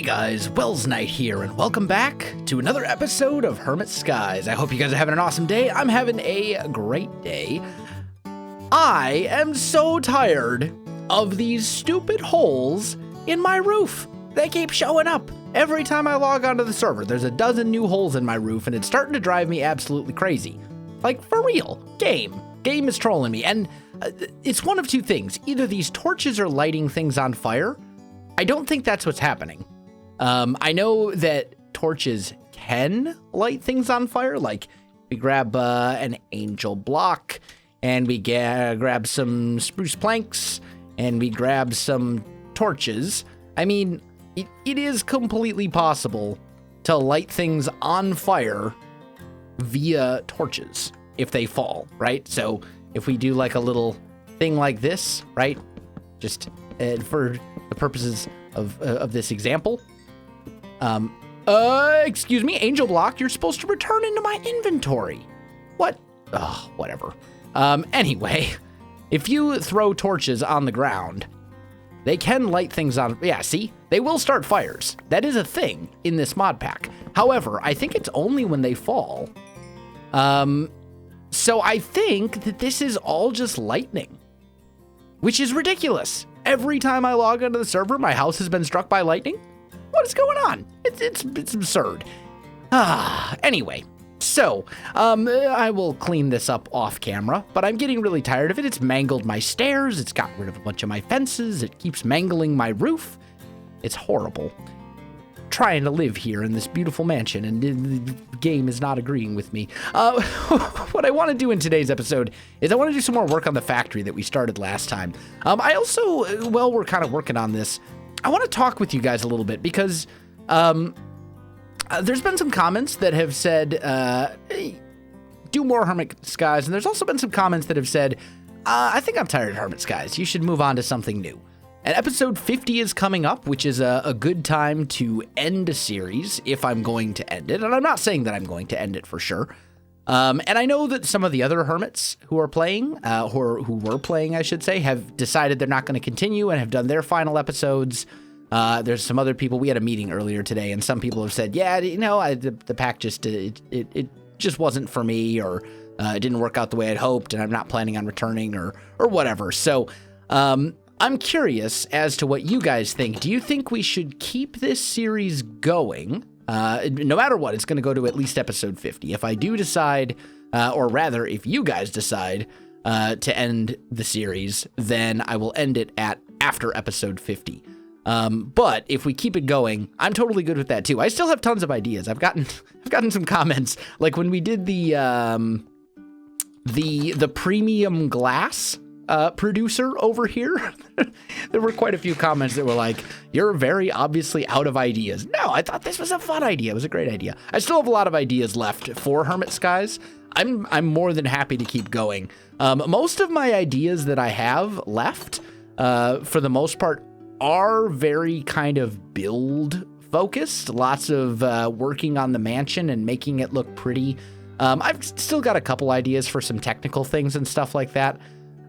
guys, Welsknight here, and welcome back to another episode of Hermit Skies. I hope you guys are having an awesome day. I'm having a great day. I am so tired of these stupid holes in my roof. They keep showing up. Every time I log onto the server, there's a dozen new holes in my roof, and it's starting to drive me absolutely crazy. Like, for real. Game is trolling me, and it's one of two things. Either these torches are lighting things on fire. I don't think that's what's happening. I know that torches can light things on fire. Like, we grab an angel block, and we grab some spruce planks, and we grab some torches. I mean, it is completely possible to light things on fire via torches if they fall, right? So if we do like a little thing like this, right? Just for the purposes of this example. Excuse me, angel block, you're supposed to return into my inventory. What? Oh, whatever. Anyway, if you throw torches on the ground, they can light things on. Yeah, see? They will start fires. That is a thing in this mod pack. However, I think it's only when they fall. So I think that this is all just lightning, which is ridiculous. Every time I log onto the server, my house has been struck by lightning. What is going on? It's absurd. Anyway, so I will clean this up off camera, but I'm getting really tired of it. It's mangled my stairs. It's got rid of a bunch of my fences. It keeps mangling my roof. It's horrible. Trying to live here in this beautiful mansion, and the game is not agreeing with me. What I want to do in today's episode is I want to do some more work on the factory that we started last time. I also, while we're kind of working on this, I want to talk with you guys a little bit because there's been some comments that have said, hey, do more Hermit Skies, and there's also been some comments that have said, I think I'm tired of Hermit Skies. You should move on to something new. And episode 50 is coming up, which is a good time to end a series if I'm going to end it. And I'm not saying that I'm going to end it for sure. And I know that some of the other hermits who are playing, who were playing, I should say, have decided they're not going to continue and have done their final episodes. There's some other people. We had a meeting earlier today, and some people have said, yeah, you know, the pack just, it just wasn't for me, or it didn't work out the way I'd hoped, and I'm not planning on returning or whatever. So, I'm curious as to what you guys think. Do you think we should keep this series going? No matter what, it's going to go to at least episode 50. If I do decide, or rather, if you guys decide to end the series, then I will end it at after episode 50. But if we keep it going, I'm totally good with that too. I still have tons of ideas. I've gotten some comments, like when we did the premium glass producer over here. There were quite a few comments that were like, you're very obviously out of ideas. No, I thought this was a fun idea. It was a great idea. I still have a lot of ideas left for Hermit Skies. I'm more than happy to keep going. Most of my ideas that I have left, for the most part, are very kind of build focused. Lots of working on the mansion and making it look pretty. I've still got a couple ideas for some technical things and stuff like that.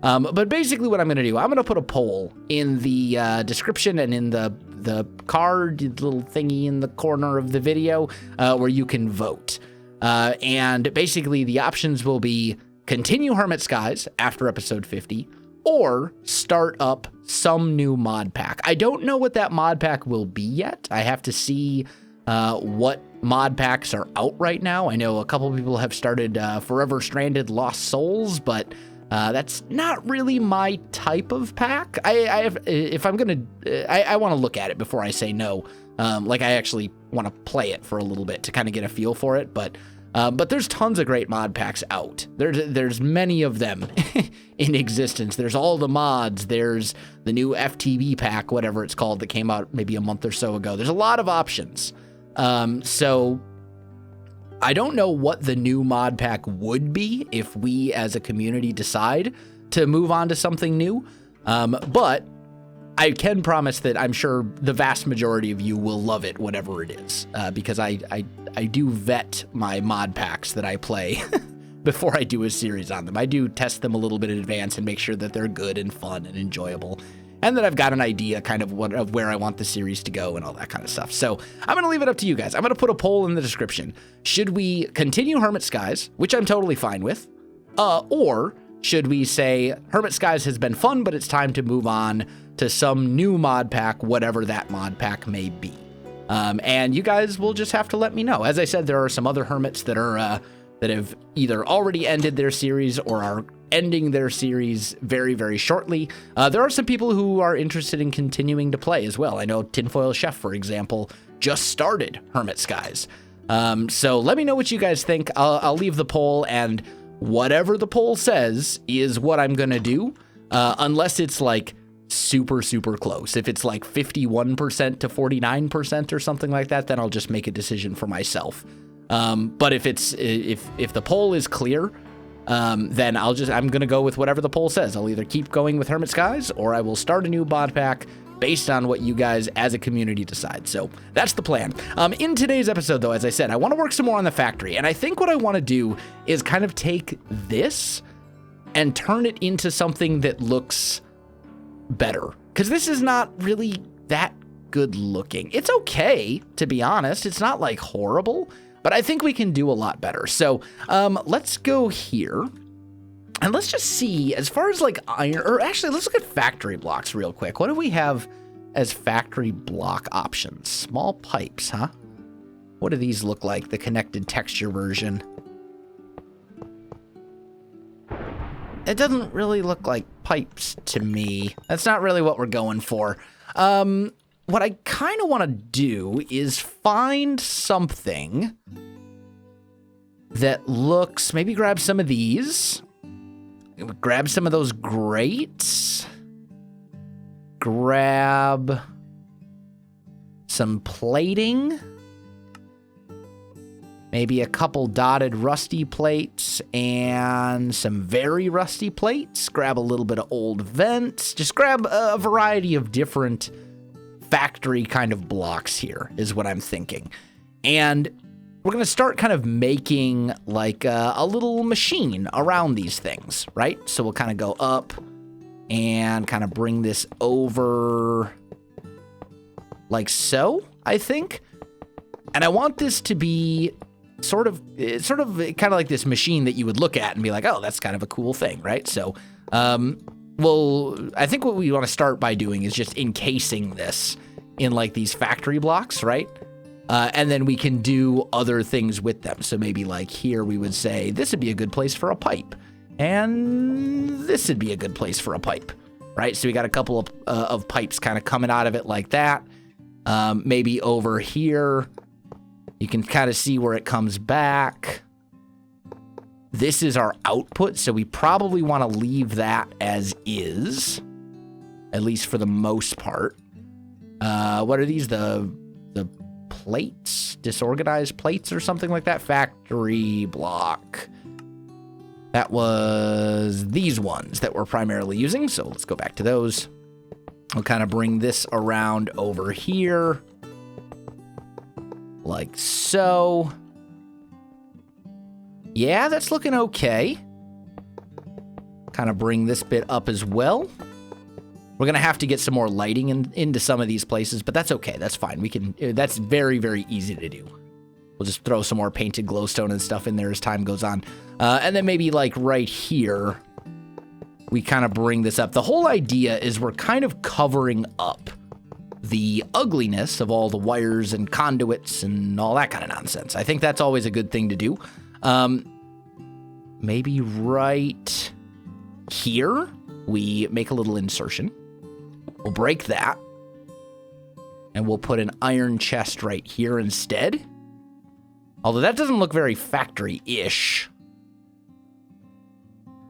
But basically what I'm going to do, I'm going to put a poll in the description and in the card, little thingy in the corner of the video, where you can vote. And basically the options will be continue Hermit Skies after episode 50, or start up some new mod pack. I don't know what that mod pack will be yet. I have to see what mod packs are out right now. I know a couple people have started Forever Stranded Lost Souls, but that's not really my type of pack. I want to look at it before I say no. Like I actually want to play it for a little bit to kind of get a feel for it. But there's tons of great mod packs out. There's many of them in existence. There's all the mods. There's the new FTB pack, whatever it's called, that came out maybe a month or so ago. There's a lot of options. So I don't know what the new mod pack would be if we as a community decide to move on to something new. But I can promise that I'm sure the vast majority of you will love it, whatever it is, because I do vet my mod packs that I play before I do a series on them. I do test them a little bit in advance and make sure that they're good and fun and enjoyable. and that I've got an idea kind of where I want the series to go and all that kind of stuff. So I'm going to leave it up to you guys. I'm going to put a poll in the description. Should we continue Hermit Skies, which I'm totally fine with, or should we say Hermit Skies has been fun, but it's time to move on to some new mod pack, whatever that mod pack may be. And you guys will just have to let me know. As I said, there are some other hermits that are that have either already ended their series or are ending their series very, very shortly. There are some people who are interested in continuing to play as well. I know Tinfoil Chef, for example, just started Hermit Skies. So let me know what you guys think. I'll leave the poll, and whatever the poll says is what I'm going to do, unless it's like super, super close. If it's like 51% to 49% or something like that, then I'll just make a decision for myself. But if the poll is clear, then I'm going to go with whatever the poll says. I'll either keep going with Hermit Skies, or I will start a new mod pack based on what you guys as a community decide. So that's the plan. In today's episode, though, as I said, I want to work some more on the factory. And I think what I want to do is kind of take this and turn it into something that looks better. Because this is not really that good looking. It's okay, to be honest. It's not like horrible, but I think we can do a lot better. So let's go here and let's just see, as far as like iron, or actually let's look at factory blocks real quick. What do we have as factory block options? Small pipes, huh? What do these look like? The connected texture version. It doesn't really look like pipes to me. That's not really what we're going for. What I kind of want to do is find something that looks, maybe grab some of these, grab some of those grates, grab some plating, maybe a couple dotted rusty plates and some very rusty plates, grab a little bit of old vents, just grab a variety of different factory kind of blocks here is what I'm thinking. And we're going to start kind of making like a little machine around these things, right? So we'll kind of go up and kind of bring this over like so, I think. And I want this to be sort of kind of like this machine that you would look at and be like, oh, that's kind of a cool thing, right? So, well, I think what we want to start by doing is just encasing this in like these factory blocks, right? And then we can do other things with them. So maybe like here we would say, this would be a good place for a pipe. And this would be a good place for a pipe, right? So we got a couple of pipes kind of coming out of it like that. Maybe over here, you can kind of see where it comes back. This is our output, so we probably want to leave that as is, at least for the most part. What are these? The plates? Disorganized plates or something like that? Factory block. That was these ones that we're primarily using, so let's go back to those. We'll kind of bring this around over here, like so. Yeah, that's looking okay. Kind of bring this bit up as well. We're going to have to get some more lighting into some of these places, but that's okay. That's fine. We can. That's very, very easy to do. We'll just throw some more painted glowstone and stuff in there as time goes on. And then maybe like right here, we kind of bring this up. The whole idea is we're kind of covering up the ugliness of all the wires and conduits and all that kind of nonsense. I think that's always a good thing to do. Maybe right here, we make a little insertion. We'll break that. And we'll put an iron chest right here instead. Although that doesn't look very factory-ish.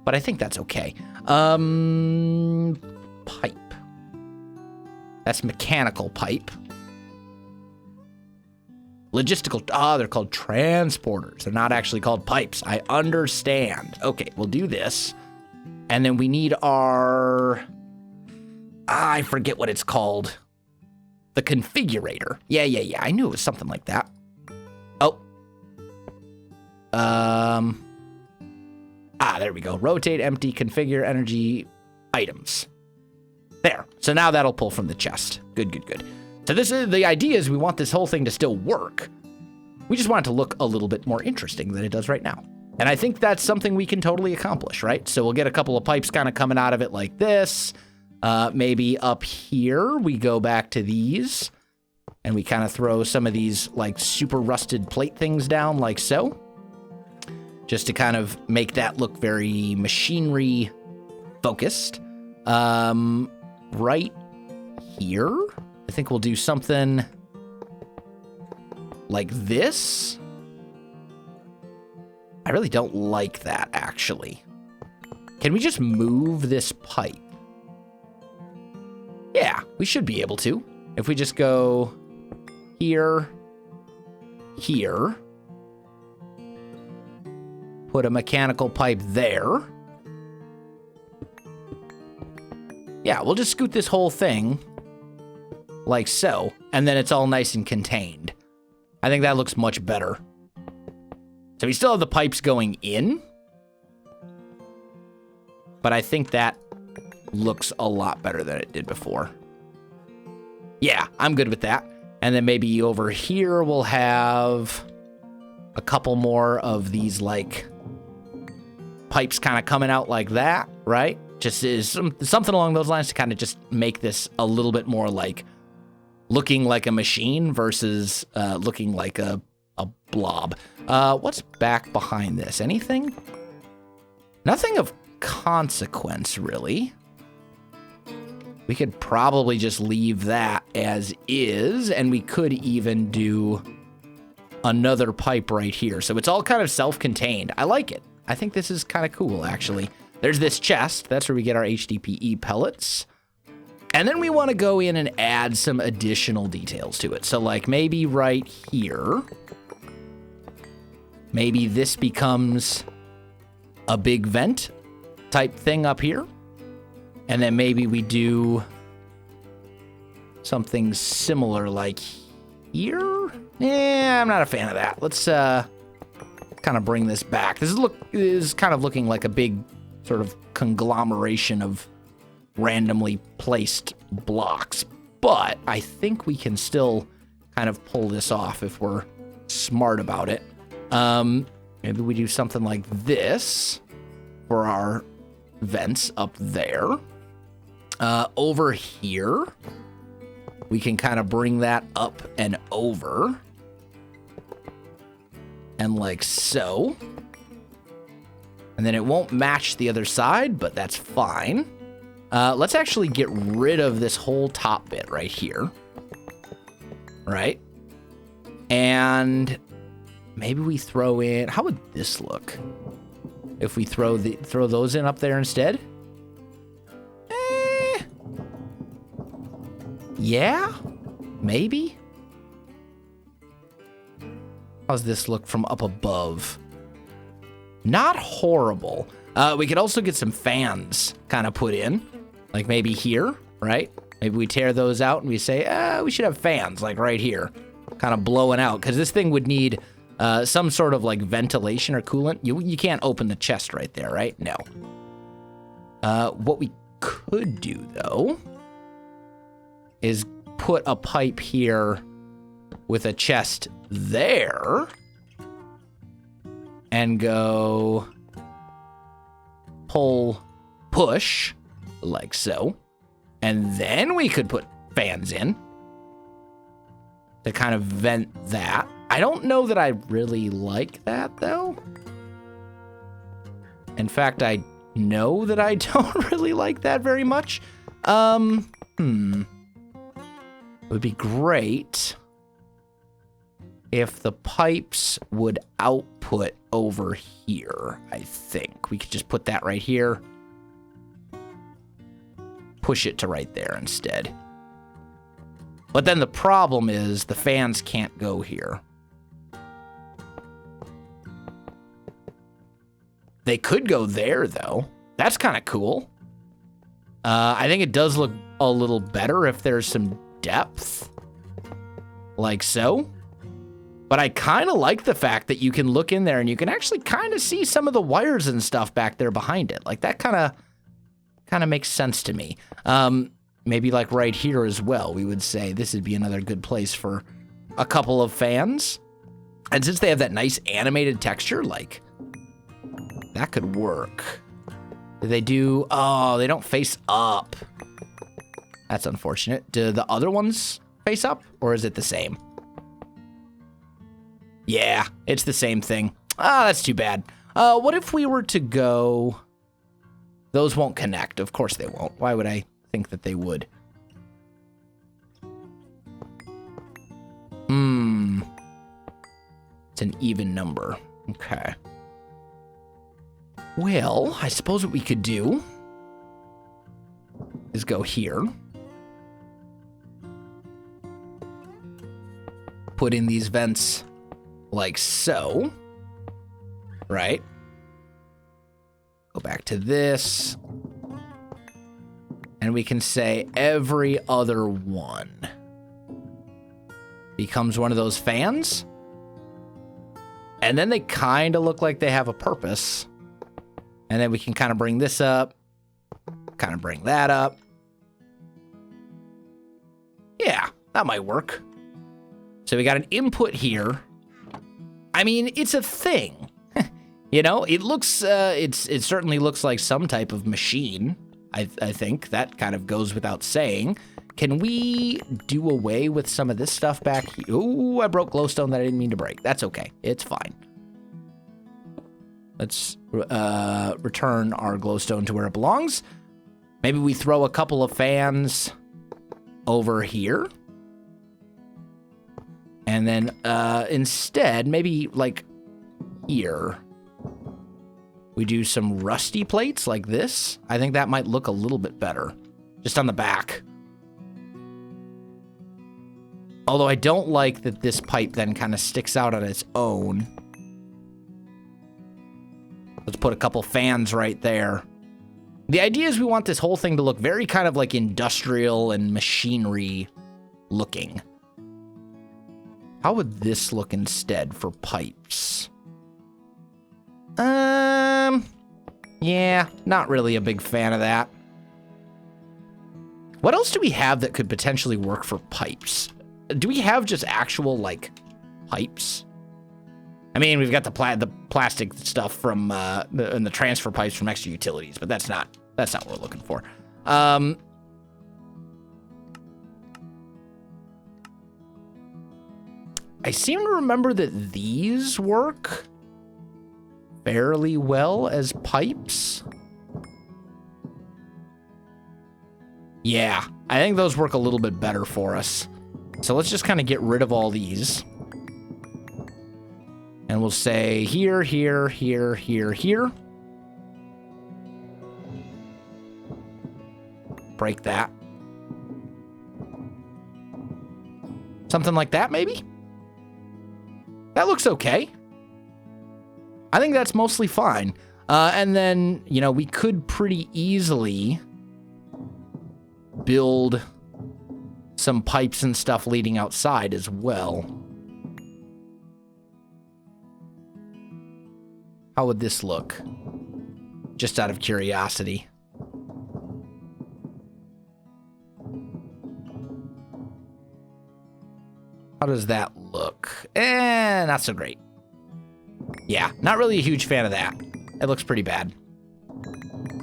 But I think that's okay. Pipe. That's mechanical pipe. Logistical, they're called transporters. They're not actually called pipes. I understand. Okay, we'll do this. And then we need our, I forget what it's called. The configurator. Yeah. I knew it was something like that. Oh. There we go. Rotate, empty, configure, energy, items. There. So now that'll pull from the chest. Good, good, good. So this is the idea is we want this whole thing to still work. We just want it to look a little bit more interesting than it does right now. And I think that's something we can totally accomplish, right? So we'll get a couple of pipes kind of coming out of it like this. Maybe up here we go back to these and we kind of throw some of these like super rusted plate things down like so. Just to kind of make that look very machinery focused. Right here, I think we'll do something like this. I really don't like that, actually. Can we just move this pipe? Yeah, we should be able to. If we just go here, here, put a mechanical pipe there. Yeah, we'll just scoot this whole thing like so, and then it's all nice and contained. I think that looks much better. So we still have the pipes going in, but I think that looks a lot better than it did before. Yeah, I'm good with that. And then maybe over here we'll have a couple more of these like pipes kind of coming out like that, right? Just is something along those lines to kind of just make this a little bit more like looking like a machine versus looking like a blob. What's back behind this? Anything? Nothing of consequence, really. We could probably just leave that as is, and we could even do another pipe right here. So it's all kind of self-contained. I like it. I think this is kind of cool, actually. There's this chest. That's where we get our HDPE pellets. And then we want to go in and add some additional details to it. So like maybe right here, maybe this becomes a big vent type thing up here. And then maybe we do something similar like here. Yeah, I'm not a fan of that. Let's kind of bring this back. This is kind of looking like a big sort of conglomeration of randomly placed blocks. But I think we can still kind of pull this off if we're smart about it. Maybe we do something like this for our vents up there. Over here, we can kind of bring that up and over. And like so. And then it won't match the other side, but that's fine. Let's actually get rid of this whole top bit right here. Right? And maybe we throw in... How would this look? If we throw those in up there instead? Yeah? Maybe? How's this look from up above? Not horrible. We could also get some fans kind of put in. Like maybe here, right? Maybe we tear those out and we say, we should have fans like right here. Kind of blowing out. Because this thing would need some sort of like ventilation or coolant. You can't open the chest right there, right? No. What we could do, though, is put a pipe here with a chest there. And go pull, push, like so. And then we could put fans in to kind of vent that. I don't know that I really like that, though. In fact, I know that I don't really like that very much. It would be great if the pipes would output over here, I think. We could just put that right here. Push it to right there instead. But then the problem is the fans can't go here. They could go there, though. That's kind of cool. I think it does look a little better if there's some depth. Like so. But I kind of like the fact that you can look in there and you can actually kind of see some of the wires and stuff back there behind it. Like that kind of makes sense to me. maybe like right here as well, we would say this would be another good place for a couple of fans. And since they have that nice animated texture, like, that could work. Do they do... Oh, they don't face up. That's unfortunate. Do the other ones face up, or is it the same? Yeah, it's the same thing. Ah, that's too bad. What if we were to go... Those won't connect. Of course they won't. Why would I think that they would? It's an even number. Okay. Well, I suppose what we could do is go here. Put in these vents like so. Right? Go back to this. And we can say every other one becomes one of those fans. And then they kind of look like they have a purpose. And then we can kind of bring this up. Kind of bring that up. Yeah, that might work. So we got an input here. I mean, it's a thing. You know, it looks, it certainly looks like some type of machine. I think that kind of goes without saying. Can we do away with some of this stuff back here? Ooh, I broke glowstone that I didn't mean to break. That's okay. It's fine. Let's return our glowstone to where it belongs. Maybe we throw a couple of fans over here. And then instead, maybe like here, we do some rusty plates like this. I think that might look a little bit better. Just on the back. Although I don't like that this pipe then kind of sticks out on its own. Let's put a couple fans right there. The idea is we want this whole thing to look very kind of like industrial and machinery looking. How would this look instead for pipes? Yeah, not really a big fan of that. What else do we have that could potentially work for pipes? Do we have just actual, like, pipes? I mean, we've got the plastic stuff from, and the transfer pipes from extra utilities, but that's not what we're looking for. I seem to remember that these work fairly well as pipes. Yeah, I think those work a little bit better for us. So let's just kind of get rid of all these. And we'll say here, here, here, here, here. Break that. Something like that, maybe? That looks okay. I think that's mostly fine. And then, you know, we could pretty easily build some pipes and stuff leading outside as well. How would this look? Just out of curiosity. How does that look? Not so great. Yeah, not really a huge fan of that. It looks pretty bad.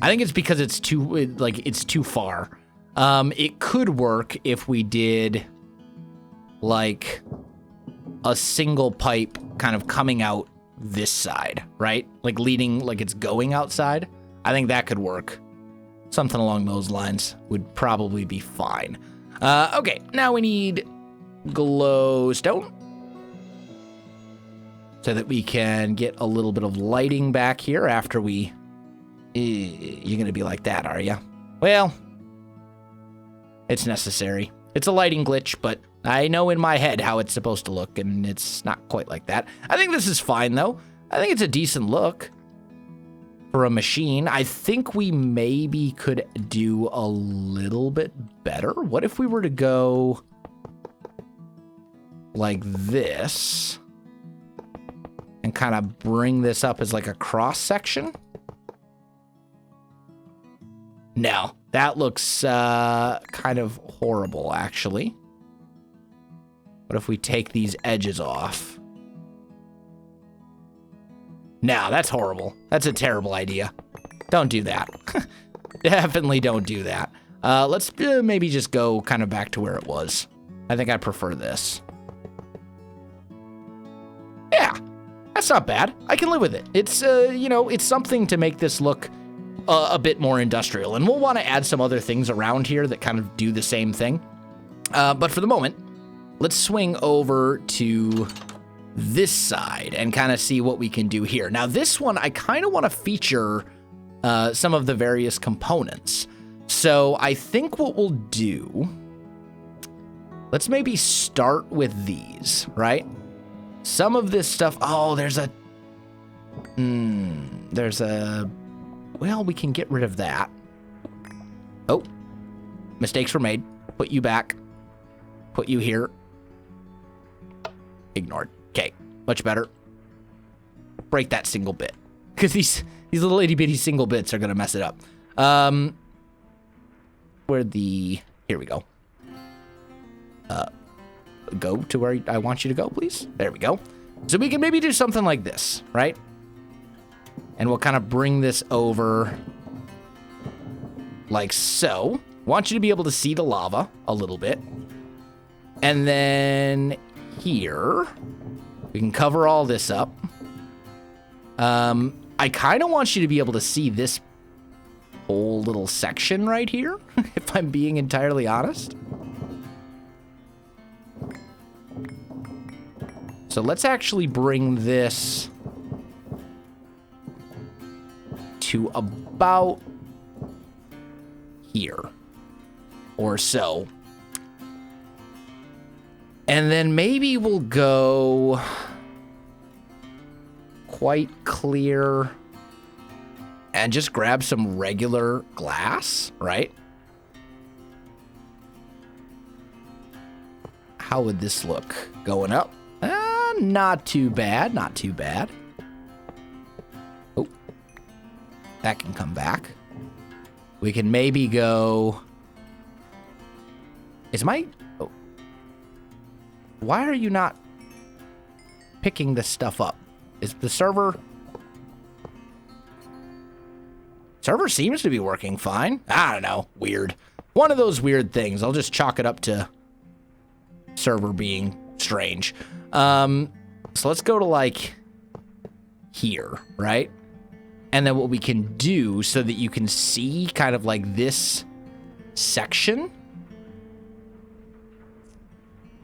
I think it's because it's too far. It could work if we did like a single pipe kind of coming out this side, right? Like leading, like it's going outside. I think that could work. Something along those lines would probably be fine. Okay, now we need glowstone so that we can get a little bit of lighting back here after we... You're gonna be like that, are you? Well, it's necessary. It's a lighting glitch, but I know in my head how it's supposed to look, and it's not quite like that. I think this is fine, though. I think it's a decent look for a machine. I think we maybe could do a little bit better. What if we were to go like this and kind of bring this up as like a cross section? No, That looks kind of horrible, actually. What if we take these edges off? No, that's horrible. That's a terrible idea. Don't do that. Definitely don't do that. Let's maybe just go kind of back to where it was. I think I prefer this. Yeah, that's not bad. I can live with it. It's, you know, it's something to make this look a bit more industrial. And we'll want to add some other things around here that kind of do the same thing. But for the moment, let's swing over to this side and kind of see what we can do here. Now, this one, I kind of want to feature some of the various components. So I think what we'll do, let's maybe start with these, right? Some of this stuff, oh, well, we can get rid of that. Oh, mistakes were made. Put you back. Put you here. Ignored. Okay, much better. Break that single bit. Because these little itty bitty single bits are going to mess it up. Here we go. Go to where I want you to go, please. There we go. So we can maybe do something like this, right? And we'll kind of bring this over like so. Want you to be able to see the lava a little bit. And then here, we can cover all this up. I kind of want you to be able to see this whole little section right here, if I'm being entirely honest. So let's actually bring this to about here or so. And then maybe we'll go quite clear and just grab some regular glass, right? How would this look going up? Not too bad, not too bad. Oh, that can come back. We can maybe go... Oh. Why are you not picking this stuff up? Is the server... Server seems to be working fine. I don't know. Weird. One of those weird things. I'll just chalk it up to server being strange. So let's go to like here, right? And then what we can do so that you can see kind of like this section.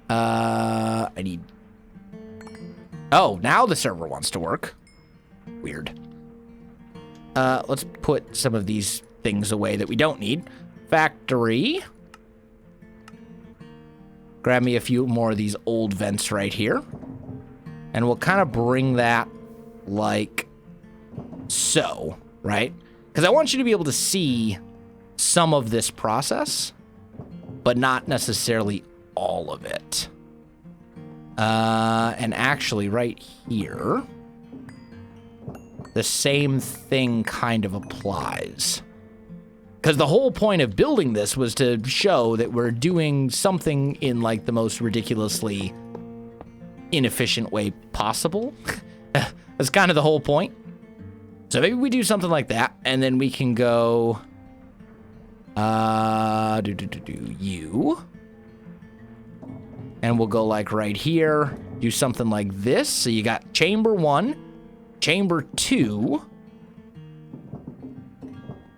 I need... Oh, now the server wants to work. Weird. Let's put some of these things away that we don't need. Factory. Grab me a few more of these old vents right here. And we'll kind of bring that like so, right? Because I want you to be able to see some of this process, but not necessarily all of it. And actually right here, the same thing kind of applies. Because the whole point of building this was to show that we're doing something in like the most ridiculously inefficient way possible. That's kind of the whole point. So maybe we do something like that, and then we can go you. And we'll go like right here, do something like this. So you got chamber 1, chamber 2,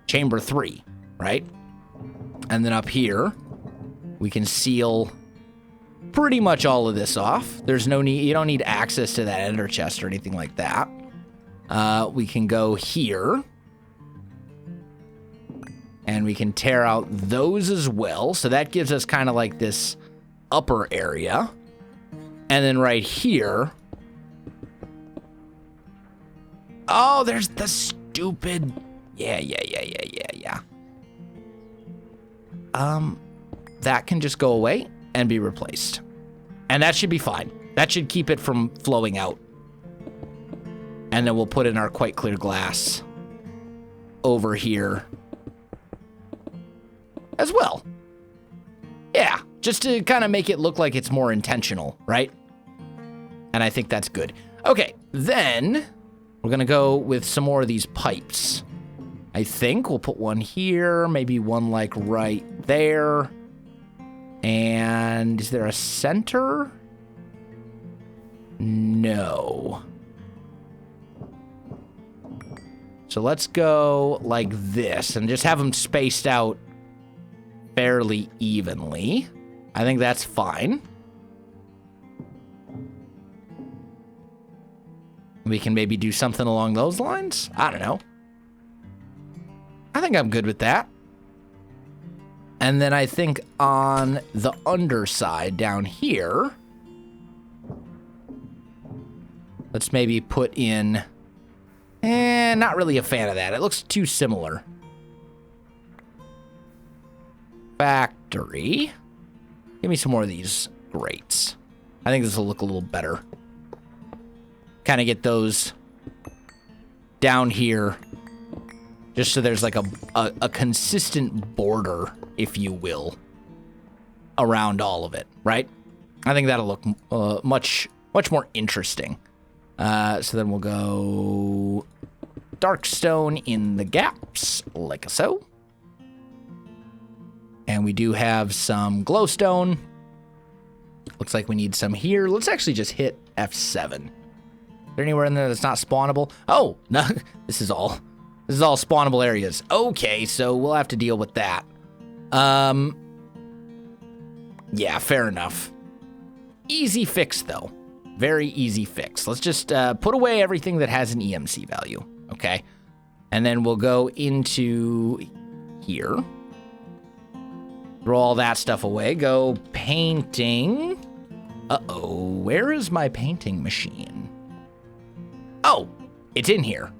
chamber 3, right? And then up here, we can seal pretty much all of this off. There's no need, you don't need access to that ender chest or anything like that. We can go here. And we can tear out those as well. So that gives us kind of like this upper area. And then right here. Oh, there's the stupid... Yeah. That can just go away and be replaced. And that should be fine. That should keep it from flowing out. And then we'll put in our quite clear glass over here. as well. Yeah, just to kind of make it look like it's more intentional, right? And I think that's good. Okay, then we're gonna go with some more of these pipes. I think we'll put one here, maybe one like right there. And is there a center? No. So let's go like this and just have them spaced out fairly evenly. I think that's fine. We can maybe do something along those lines. I don't know. I think I'm good with that. And then I think on the underside down here, let's maybe put in, not really a fan of that. It looks too similar. Factory. Give me some more of these grates. I think this will look a little better. Kind of get those down here, just so there's like a consistent border, if you will, around all of it, right? I think that'll look much more interesting. So then we'll go dark stone in the gaps, like so. And we do have some glowstone. Looks like we need some here. Let's actually just hit F7. Is there anywhere in there that's not spawnable? Oh, no, this is all spawnable areas. Okay, so we'll have to deal with that. Yeah, fair enough. Easy fix, though. Very easy fix. Let's just put away everything that has an EMC value, okay? And then we'll go into here. Throw all that stuff away. Go painting. Uh-oh, where is my painting machine? Oh, it's in here.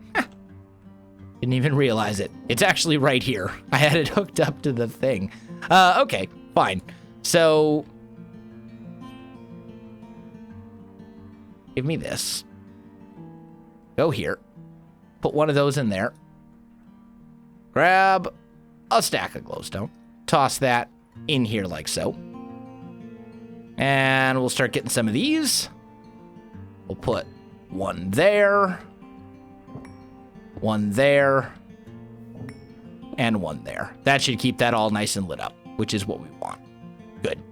Didn't even realize it. It's actually right here. I had it hooked up to the thing. Okay, fine. So, give me this. Go here. Put one of those in there. Grab a stack of glowstone. Toss that in here like so. And we'll start getting some of these. We'll put one there. One there. And one there. That should keep that all nice and lit up, which is what we want. Good.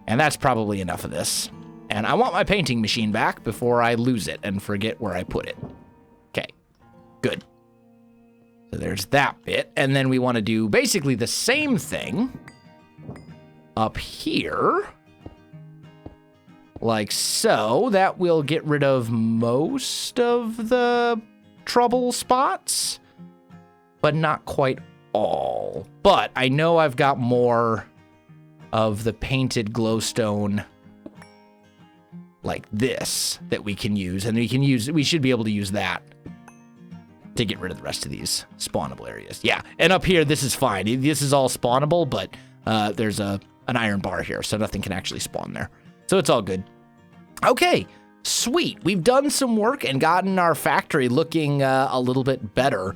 And that's probably enough of this. And I want my painting machine back before I lose it and forget where I put it. Okay, good. So there's that bit. And then we want to do basically the same thing up here. Like so. That will get rid of most of the trouble spots, but not quite all. But I know I've got more of the painted glowstone like this that we can use, and we should be able to use that to get rid of the rest of these spawnable areas. Yeah, and up here, this is fine. This is all spawnable, but there's an iron bar here, so nothing can actually spawn there. So it's all good. Okay, sweet. We've done some work and gotten our factory looking a little bit better.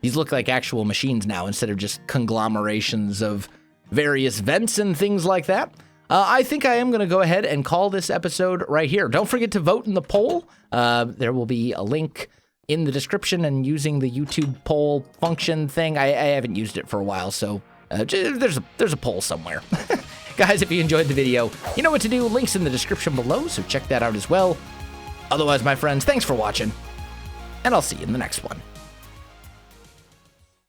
These look like actual machines now instead of just conglomerations of various vents and things like that. I think I am going to go ahead and call this episode right here. Don't forget to vote in the poll. There will be a link in the description, and using the YouTube poll function thing. I haven't used it for a while, so there's a poll somewhere. Guys, if you enjoyed the video, you know what to do. Links in the description below, so check that out as well. Otherwise, my friends, thanks for watching, and I'll see you in the next one.